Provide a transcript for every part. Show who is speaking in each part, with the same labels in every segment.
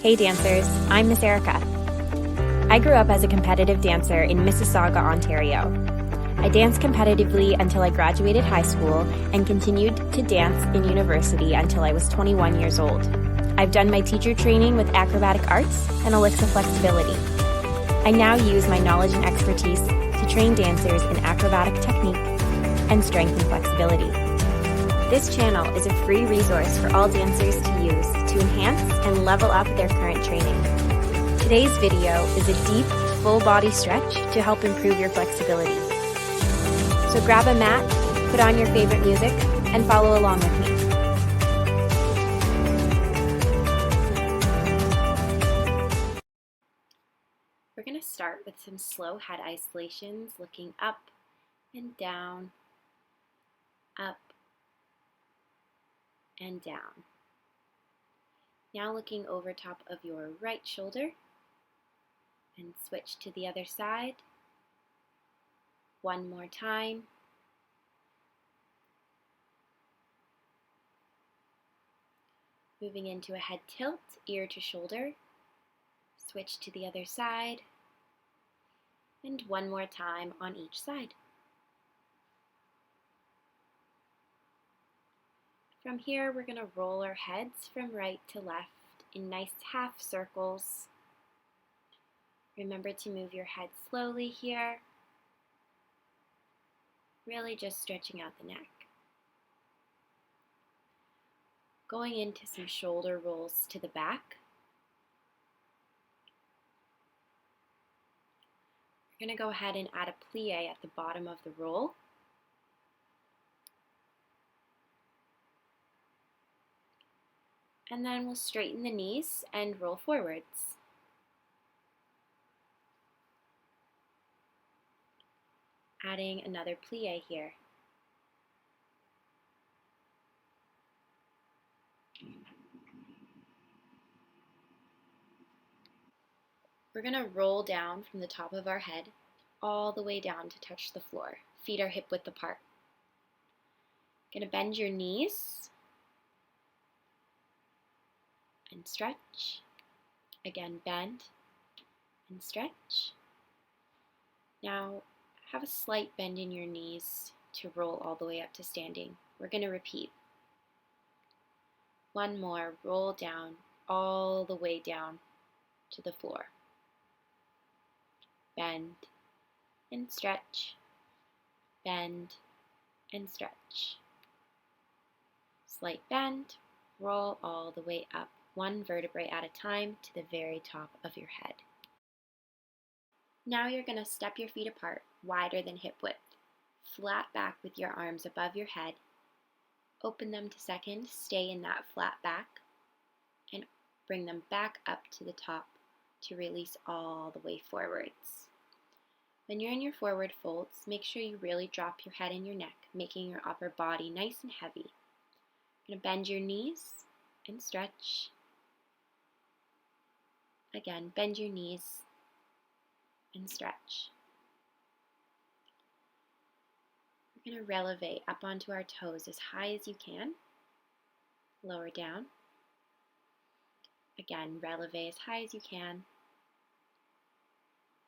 Speaker 1: Hey dancers, I'm Miss Erica. I grew up as a competitive dancer in Mississauga, Ontario. I danced competitively until I graduated high school and continued to dance in university until I was 21 years old. I've done my teacher training with acrobatic arts and Elixir flexibility. I now use my knowledge and expertise to train dancers in acrobatic technique and strength and flexibility. This channel is a free resource for all dancers to use to enhance and level up their current training. Today's video is a deep, full body stretch to help improve your flexibility. So grab a mat, put on your favorite music, and follow along with me. We're going to start with some slow head isolations, looking up and down, up and down. Now looking over top of your right shoulder and switch to the other side. One more time. Moving into a head tilt, ear to shoulder. Switch to the other side. And one more time on each side. From here, we're going to roll our heads from right to left in nice half circles. Remember to move your head slowly here, really just stretching out the neck. Going into some shoulder rolls to the back. We're going to go ahead and add a plie at the bottom of the roll. And then we'll straighten the knees and roll forwards. Adding another plie here. We're going to roll down from the top of our head all the way down to touch the floor. Feet are hip width apart. Going to bend your knees and stretch. Again, bend and stretch. Now, have a slight bend in your knees to roll all the way up to standing. We're going to repeat. One more, roll down, all the way down to the floor. Bend and stretch, bend and stretch. Slight bend, roll all the way up, one vertebrae at a time to the very top of your head. Now you're going to step your feet apart, wider than hip width. Flat back with your arms above your head. Open them to second, stay in that flat back, and bring them back up to the top to release all the way forwards. When you're in your forward folds, make sure you really drop your head and your neck, making your upper body nice and heavy. You're going to bend your knees and stretch. Again, bend your knees and stretch. We're going to releve up onto our toes as high as you can. Lower down. Again, releve as high as you can.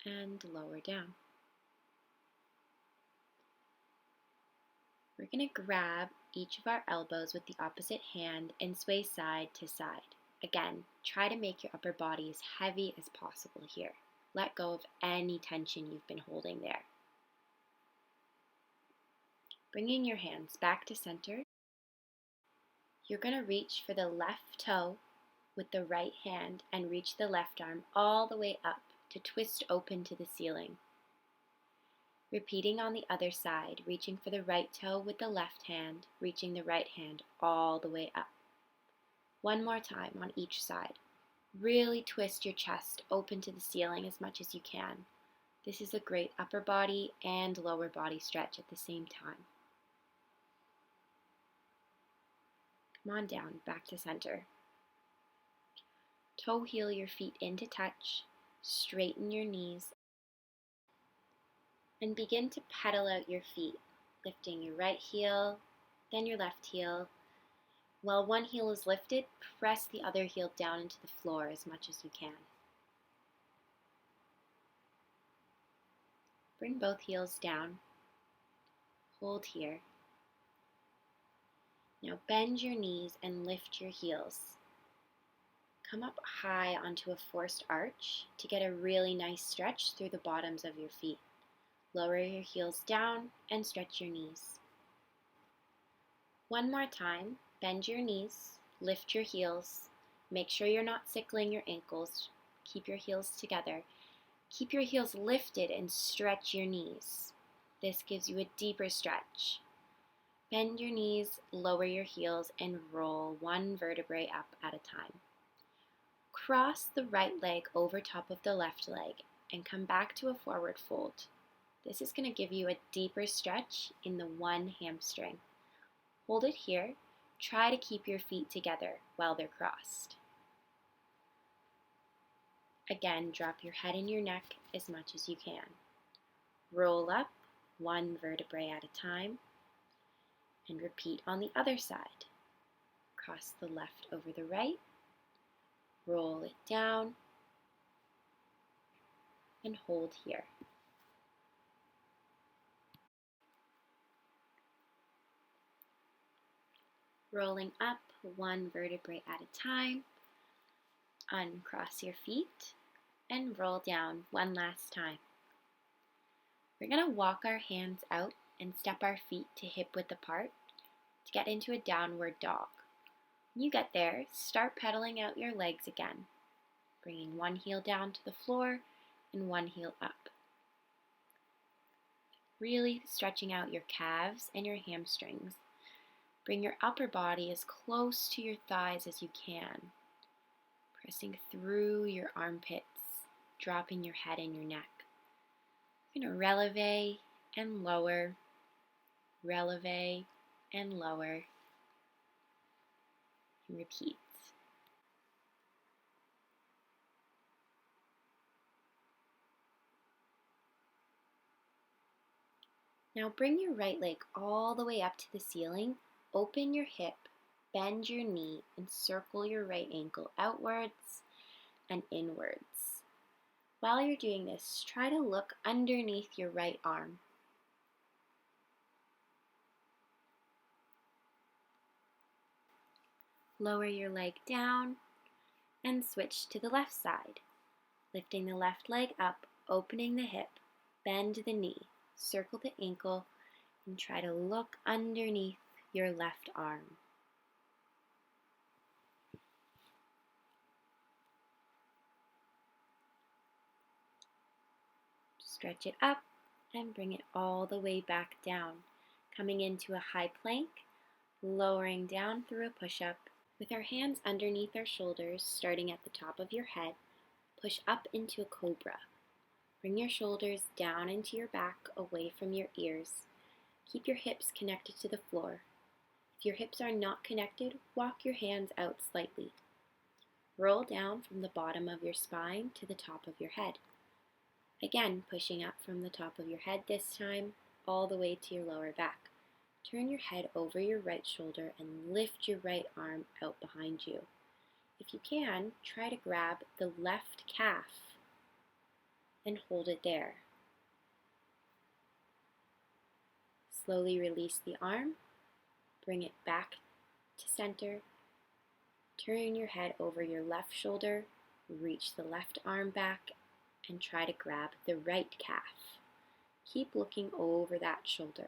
Speaker 1: And lower down. We're going to grab each of our elbows with the opposite hand and sway side to side. Again, try to make your upper body as heavy as possible here. Let go of any tension you've been holding there. Bringing your hands back to center, you're going to reach for the left toe with the right hand and reach the left arm all the way up to twist open to the ceiling. Repeating on the other side, reaching for the right toe with the left hand, reaching the right hand all the way up. One more time on each side. Really twist your chest open to the ceiling as much as you can. This is a great upper body and lower body stretch at the same time. Come on down, back to center. Toe heel your feet into touch, straighten your knees, and begin to pedal out your feet, lifting your right heel, then your left heel, While one heel is lifted, press the other heel down into the floor as much as you can. Bring both heels down. Hold here. Now bend your knees and lift your heels. Come up high onto a forced arch to get a really nice stretch through the bottoms of your feet. Lower your heels down and stretch your knees. One more time, bend your knees, lift your heels. Make sure you're not sickling your ankles. Keep your heels together. Keep your heels lifted and stretch your knees. This gives you a deeper stretch. Bend your knees, lower your heels, and roll one vertebrae up at a time. Cross the right leg over top of the left leg and come back to a forward fold. This is going to give you a deeper stretch in the one hamstring. Hold it here. Try to keep your feet together while they're crossed. Again, drop your head and your neck as much as you can. Roll up one vertebrae at a time and repeat on the other side. Cross the left over the right, roll it down, and hold here. Rolling up one vertebrae at a time, uncross your feet, and roll down one last time. We're going to walk our hands out and step our feet to hip width apart to get into a downward dog. When you get there, start pedaling out your legs again, bringing one heel down to the floor and one heel up. Really stretching out your calves and your hamstrings. Bring your upper body as close to your thighs as you can, pressing through your armpits, dropping your head and your neck. You're going to releve and lower, releve and lower, and repeat. Now bring your right leg all the way up to the ceiling, open your hip, bend your knee, and circle your right ankle outwards and inwards. While you're doing this, try to look underneath your right arm. Lower your leg down and switch to the left side. Lifting the left leg up, opening the hip, bend the knee, circle the ankle, and try to look underneath your left arm. Stretch it up and bring it all the way back down, coming into a high plank, lowering down through a push-up. With our hands underneath our shoulders, starting at the top of your head, push up into a cobra. Bring your shoulders down into your back, away from your ears. Keep your hips connected to the floor. If your hips are not connected, walk your hands out slightly. Roll down from the bottom of your spine to the top of your head. Again, pushing up from the top of your head this time, all the way to your lower back. Turn your head over your right shoulder and lift your right arm out behind you. If you can, try to grab the left calf and hold it there. Slowly release the arm, bring it back to center. Turn your head over your left shoulder, reach the left arm back, and try to grab the right calf. Keep looking over that shoulder.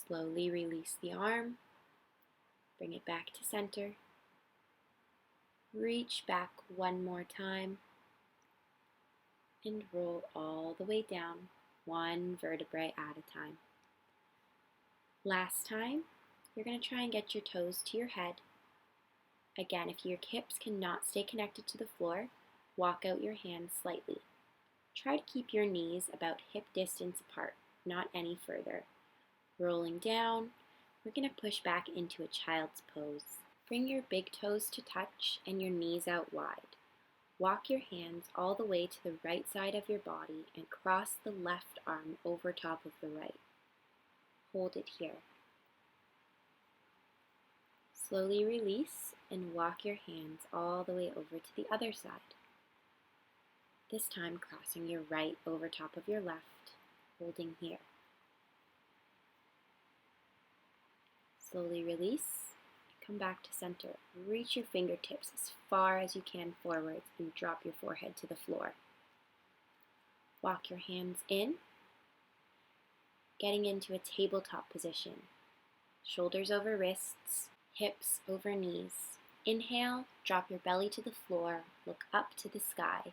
Speaker 1: Slowly release the arm, bring it back to center. Reach back one more time and roll all the way down, one vertebrae at a time. Last time, you're going to try and get your toes to your head. Again, if your hips cannot stay connected to the floor, walk out your hands slightly. Try to keep your knees about hip distance apart, not any further. Rolling down, we're going to push back into a child's pose. Bring your big toes to touch and your knees out wide. Walk your hands all the way to the right side of your body and cross the left arm over top of the right. hold it here. Slowly release and walk your hands all the way over to the other side. This time crossing your right over top of your left, holding here. Slowly release, come back to center. Reach your fingertips as far as you can forwards and drop your forehead to the floor. Walk your hands in, getting into a tabletop position. Shoulders over wrists, hips over knees. Inhale, drop your belly to the floor, look up to the sky.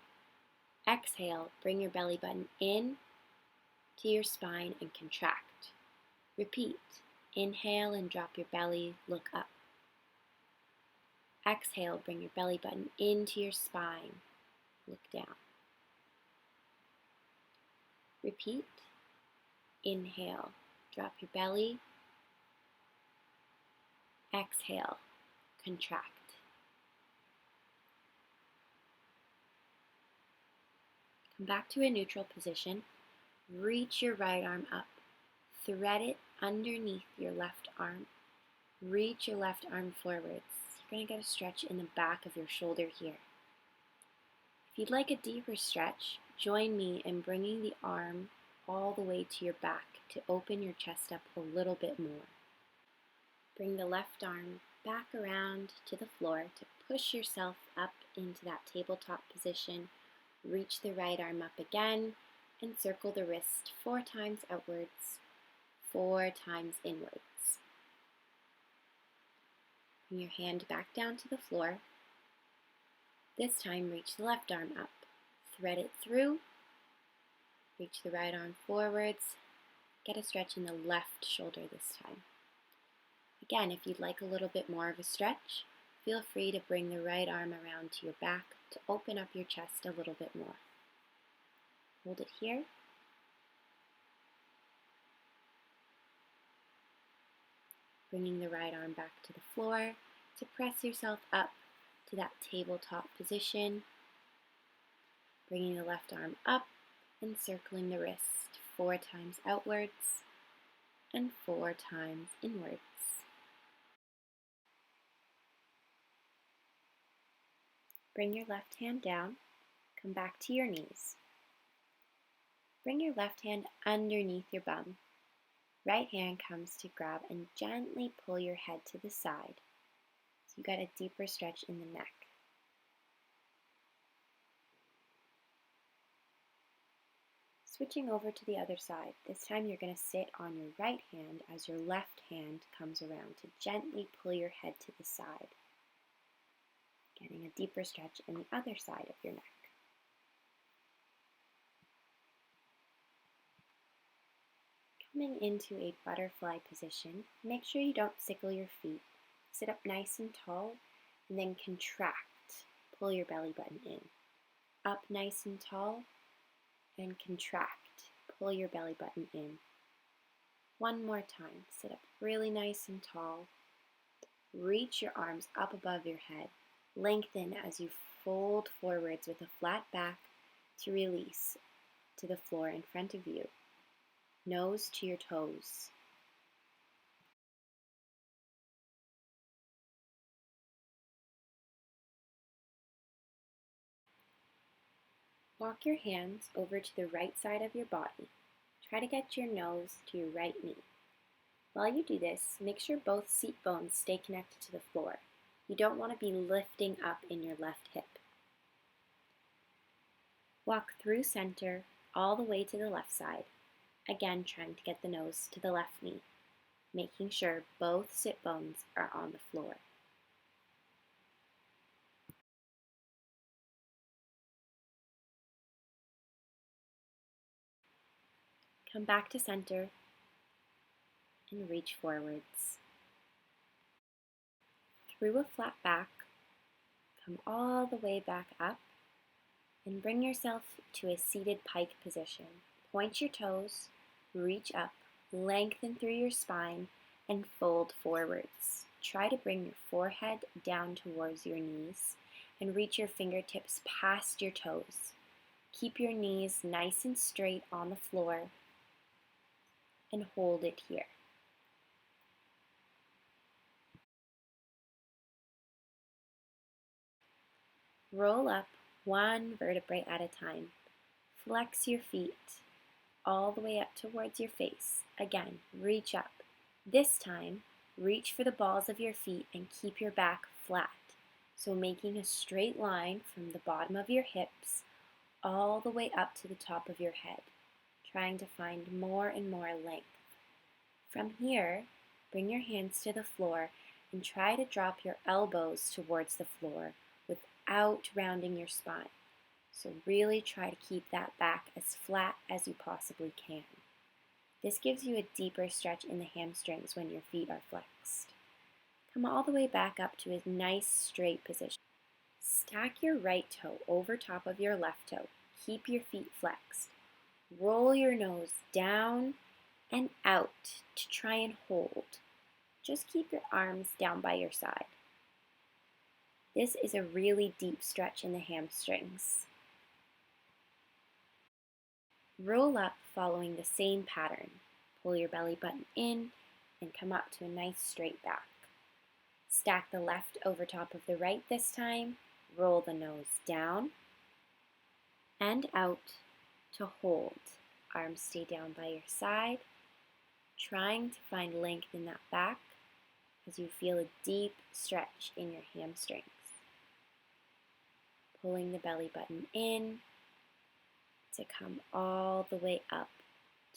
Speaker 1: Exhale, bring your belly button in to your spine and contract. Repeat. Inhale and drop your belly, look up. Exhale, bring your belly button into your spine, look down. Repeat. Inhale, drop your belly. Exhale, contract. Come back to a neutral position. Reach your right arm up. Thread it underneath your left arm. Reach your left arm forwards. You're going to get a stretch in the back of your shoulder here. If you'd like a deeper stretch, join me in bringing the arm all the way to your back to open your chest up a little bit more. Bring the left arm back around to the floor to push yourself up into that tabletop position. Reach the right arm up again and circle the wrist 4 times outwards, 4 times inwards. Bring your hand back down to the floor. This time reach the left arm up. Thread it through. Reach the right arm forwards. Get a stretch in the left shoulder this time. Again, if you'd like a little bit more of a stretch, feel free to bring the right arm around to your back to open up your chest a little bit more. Hold it here. Bringing the right arm back to the floor to press yourself up to that tabletop position. Bringing the left arm up and circling the wrist 4 times outwards and 4 times inwards. Bring your left hand down, come back to your knees. Bring your left hand underneath your bum. Right hand comes to grab and gently pull your head to the side, so you get a deeper stretch in the neck. Switching over to the other side, this time you're going to sit on your right hand as your left hand comes around to gently pull your head to the side, getting a deeper stretch in the other side of your neck. Coming into a butterfly position, make sure you don't sickle your feet. Sit up nice and tall, and then contract. Pull your belly button in. Up nice and tall, and contract. Pull your belly button in. One more time. Sit up really nice and tall. Reach your arms up above your head. Lengthen as you fold forwards with a flat back to release to the floor in front of you. Nose to your toes. Walk your hands over to the right side of your body. Try to get your nose to your right knee. While you do this, make sure both seat bones stay connected to the floor. You don't want to be lifting up in your left hip. Walk through center all the way to the left side. Again, trying to get the nose to the left knee, making sure both sit bones are on the floor. Come back to center and reach forwards. Through a flat back, come all the way back up and bring yourself to a seated pike position. Point your toes, reach up, lengthen through your spine, and fold forwards. Try to bring your forehead down towards your knees and reach your fingertips past your toes. Keep your knees nice and straight on the floor and hold it here. Roll up one vertebrae at a time. Flex your feet all the way up towards your face. Again, reach up. This time, reach for the balls of your feet and keep your back flat. So making a straight line from the bottom of your hips all the way up to the top of your head, trying to find more and more length. From here, bring your hands to the floor and try to drop your elbows towards the floor without rounding your spine. So really try to keep that back as flat as you possibly can. This gives you a deeper stretch in the hamstrings when your feet are flexed. Come all the way back up to a nice straight position. Stack your right toe over top of your left toe. Keep your feet flexed. Roll your nose down and out to try and hold. Just keep your arms down by your side. This is a really deep stretch in the hamstrings. Roll up following the same pattern. Pull your belly button in and come up to a nice straight back. Stack the left over top of the right this time. Roll the nose down and out to hold. Arms stay down by your side, trying to find length in that back as you feel a deep stretch in your hamstrings. Pulling the belly button in to come all the way up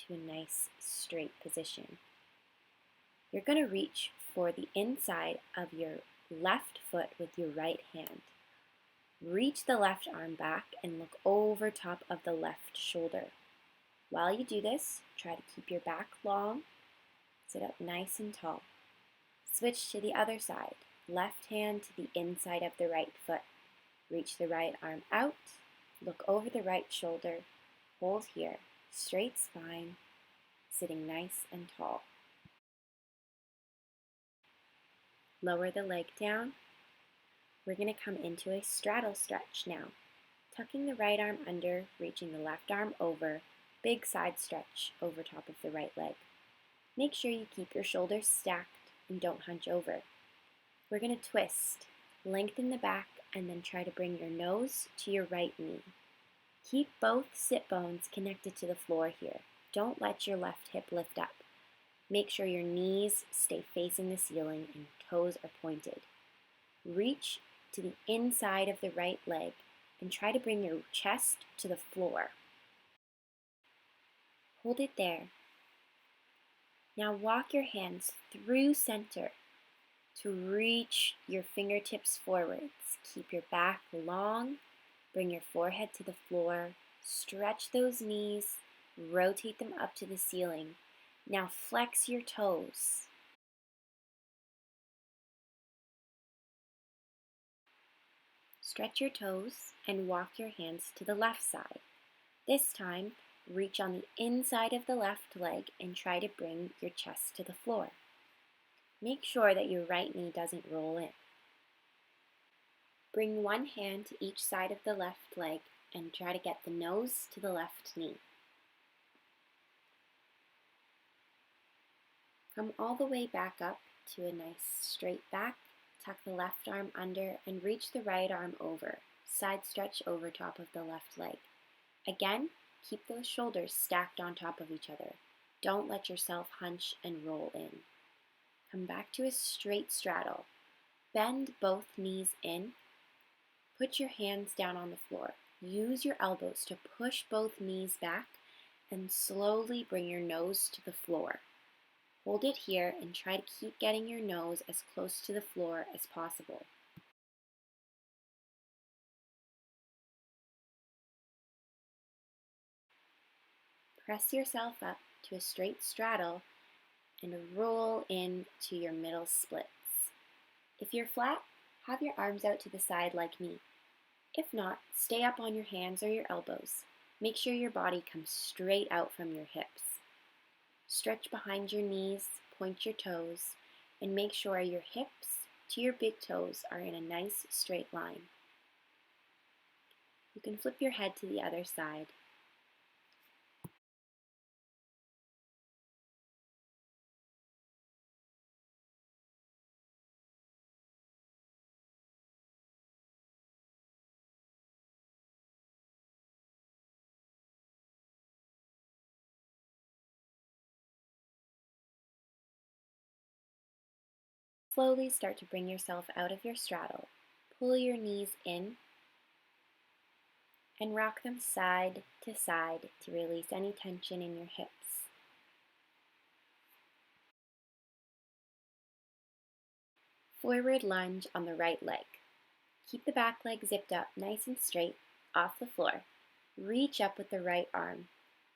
Speaker 1: to a nice straight position. You're going to reach for the inside of your left foot with your right hand. Reach the left arm back and look over top of the left shoulder. While you do this, try to keep your back long. Sit up nice and tall. Switch to the other side. Left hand to the inside of the right foot. Reach the right arm out. Look over the right shoulder. Hold here. Straight spine. Sitting nice and tall. Lower the leg down. We're going to come into a straddle stretch now. Tucking the right arm under, reaching the left arm over. Big side stretch over top of the right leg. Make sure you keep your shoulders stacked and don't hunch over. We're going to twist. Lengthen the back and then try to bring your nose to your right knee. Keep both sit bones connected to the floor here. Don't let your left hip lift up. Make sure your knees stay facing the ceiling and your toes are pointed. Reach to the inside of the right leg and try to bring your chest to the floor. Hold it there. Now walk your hands through center to reach your fingertips forwards. Keep your back long. Bring your forehead to the floor. Stretch those knees. Rotate them up to the ceiling. Now flex your toes. Stretch your toes and walk your hands to the left side. This time, reach on the inside of the left leg and try to bring your chest to the floor. Make sure that your right knee doesn't roll in. Bring one hand to each side of the left leg and try to get the nose to the left knee. Come all the way back up to a nice straight back. Tuck the left arm under and reach the right arm over. Side stretch over top of the left leg. Again, keep those shoulders stacked on top of each other. Don't let yourself hunch and roll in. Come back to a straight straddle. Bend both knees in. Put your hands down on the floor. Use your elbows to push both knees back and slowly bring your nose to the floor. Hold it here and try to keep getting your nose as close to the floor as possible. Press yourself up to a straight straddle and roll into your middle splits. If you're flat, have your arms out to the side like me. If not, stay up on your hands or your elbows. Make sure your body comes straight out from your hips. Stretch behind your knees, point your toes, and make sure your hips to your big toes are in a nice straight line. You can flip your head to the other side. Slowly start to bring yourself out of your straddle. Pull your knees in and rock them side to side to release any tension in your hips. Forward lunge on the right leg. Keep the back leg zipped up nice and straight off the floor. Reach up with the right arm.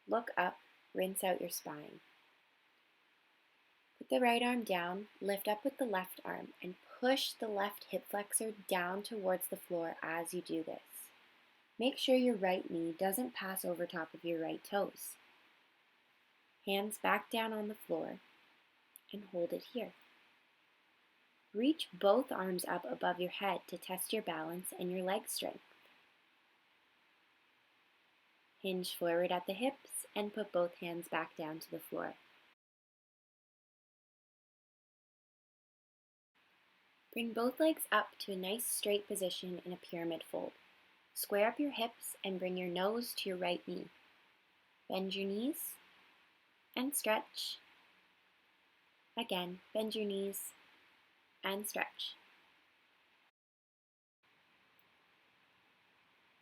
Speaker 1: Look up, rinse out your spine. Put the right arm down, lift up with the left arm, and push the left hip flexor down towards the floor as you do this. Make sure your right knee doesn't pass over top of your right toes. Hands back down on the floor and hold it here. Reach both arms up above your head to test your balance and your leg strength. Hinge forward at the hips and put both hands back down to the floor. Bring both legs up to a nice straight position in a pyramid fold. Square up your hips and bring your nose to your right knee. Bend your knees and stretch. Again, bend your knees and stretch.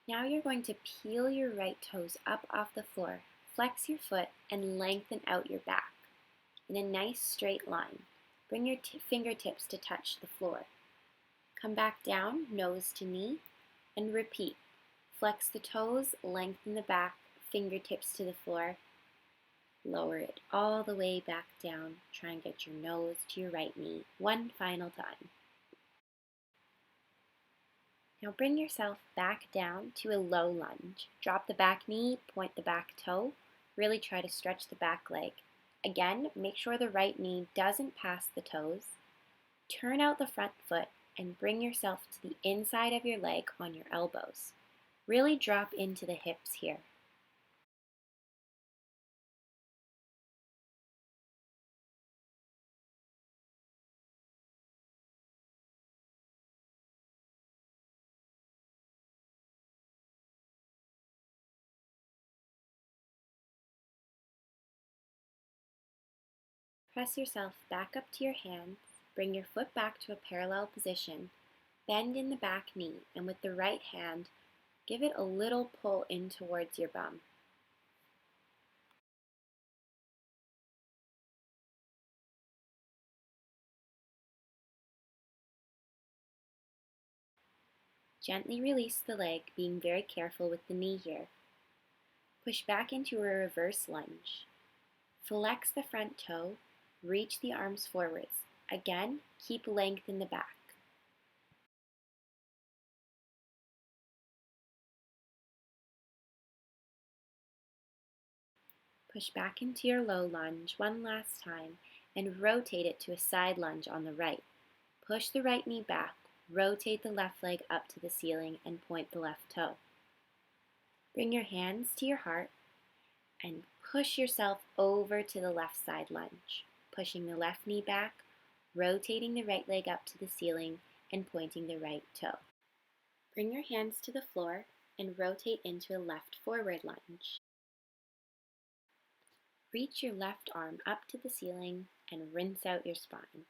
Speaker 1: Now you're going to peel your right toes up off the floor, flex your foot, and lengthen out your back in a nice straight line. Bring your fingertips to touch the floor. Come back down, nose to knee, and repeat. Flex the toes, lengthen the back, fingertips to the floor. Lower it all the way back down. Try and get your nose to your right knee one final time. Now bring yourself back down to a low lunge. Drop the back knee, point the back toe. Really try to stretch the back leg. Again, make sure the right knee doesn't pass the toes. Turn out the front foot and bring yourself to the inside of your leg on your elbows. Really drop into the hips here. Press yourself back up to your hands, bring your foot back to a parallel position, bend in the back knee, and with the right hand, give it a little pull in towards your bum. Gently release the leg, being very careful with the knee here. Push back into a reverse lunge. Flex the front toe, reach the arms forwards. Again, keep length in the back. Push back into your low lunge one last time and rotate it to a side lunge on the right. Push the right knee back, rotate the left leg up to the ceiling and point the left toe. Bring your hands to your heart and push yourself over to the left side lunge, pushing the left knee back, rotating the right leg up to the ceiling and pointing the right toe. Bring your hands to the floor and rotate into a left forward lunge. Reach your left arm up to the ceiling and rinse out your spine.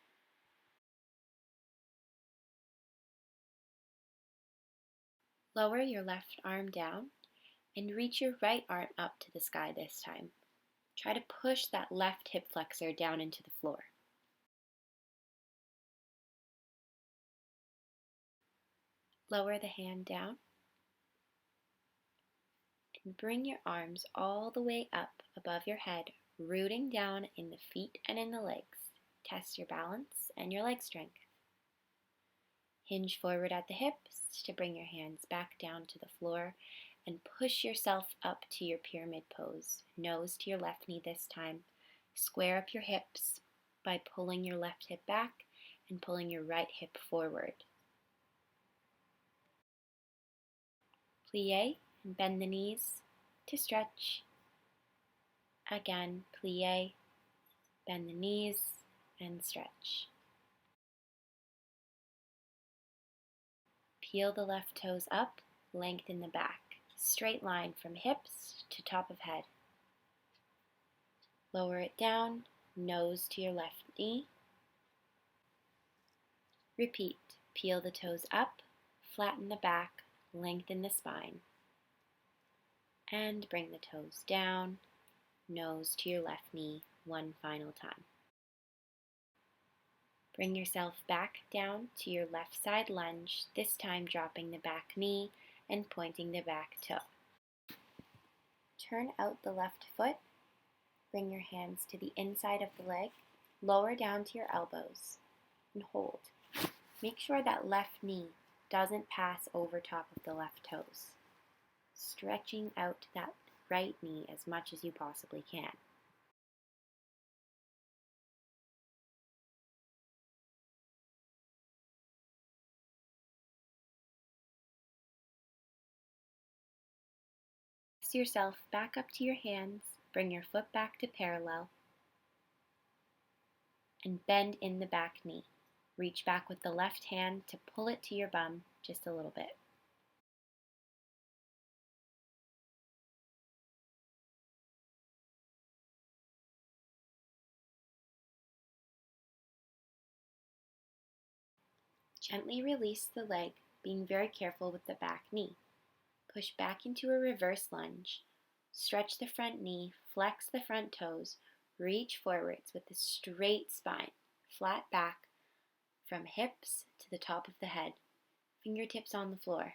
Speaker 1: Lower your left arm down and reach your right arm up to the sky this time. Try to push that left hip flexor down into the floor. Lower the hand down and bring your arms all the way up above your head, rooting down in the feet and in the legs. Test your balance and your leg strength. Hinge forward at the hips to bring your hands back down to the floor and push yourself up to your pyramid pose. Nose to your left knee this time. Square up your hips by pulling your left hip back and pulling your right hip forward. Plie and bend the knees to stretch. Again, plie, bend the knees and stretch. Peel the left toes up, lengthen the back. Straight line from hips to top of head. Lower it down, nose to your left knee. Repeat. Peel the toes up, flatten the back, lengthen the spine. And bring the toes down, nose to your left knee one final time. Bring yourself back down to your left side lunge, this time dropping the back knee and pointing the back toe. Turn out the left foot, bring your hands to the inside of the leg, lower down to your elbows, and hold. Make sure that left knee doesn't pass over top of the left toes, stretching out that right knee as much as you possibly can. Press yourself back up to your hands, bring your foot back to parallel, and bend in the back knee. Reach back with the left hand to pull it to your bum just a little bit. Gently release the leg, being very careful with the back knee. Push back into a reverse lunge. Stretch the front knee, flex the front toes, reach forwards with a straight spine, flat back from hips to the top of the head, fingertips on the floor.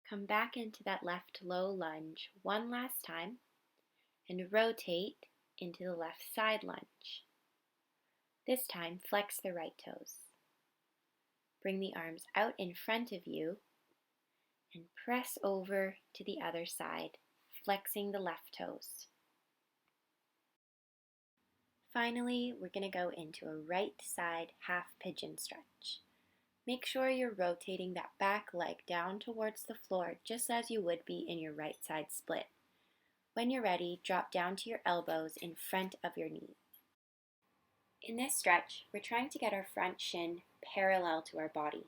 Speaker 1: Come back into that left low lunge one last time and rotate into the left side lunge. This time, flex the right toes. Bring the arms out in front of you and press over to the other side, flexing the left toes. Finally, we're going to go into a right side half pigeon stretch. Make sure you're rotating that back leg down towards the floor just as you would be in your right side split. When you're ready, drop down to your elbows in front of your knees. In this stretch, we're trying to get our front shin parallel to our body.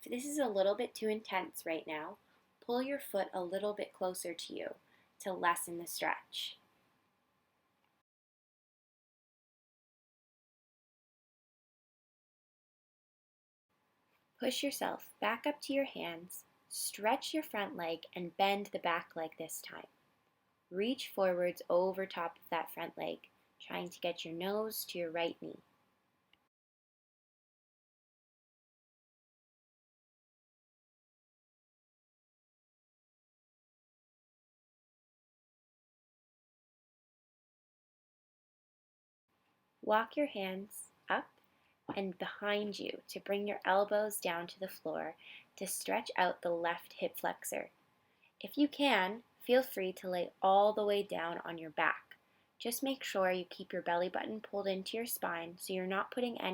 Speaker 1: If this is a little bit too intense right now, pull your foot a little bit closer to you to lessen the stretch. Push yourself back up to your hands, stretch your front leg, and bend the back leg this time. Reach forwards over top of that front leg, trying to get your nose to your right knee. Walk your hands up and behind you to bring your elbows down to the floor to stretch out the left hip flexor. If you can, feel free to lay all the way down on your back. Just make sure you keep your belly button pulled into your spine so you're not putting any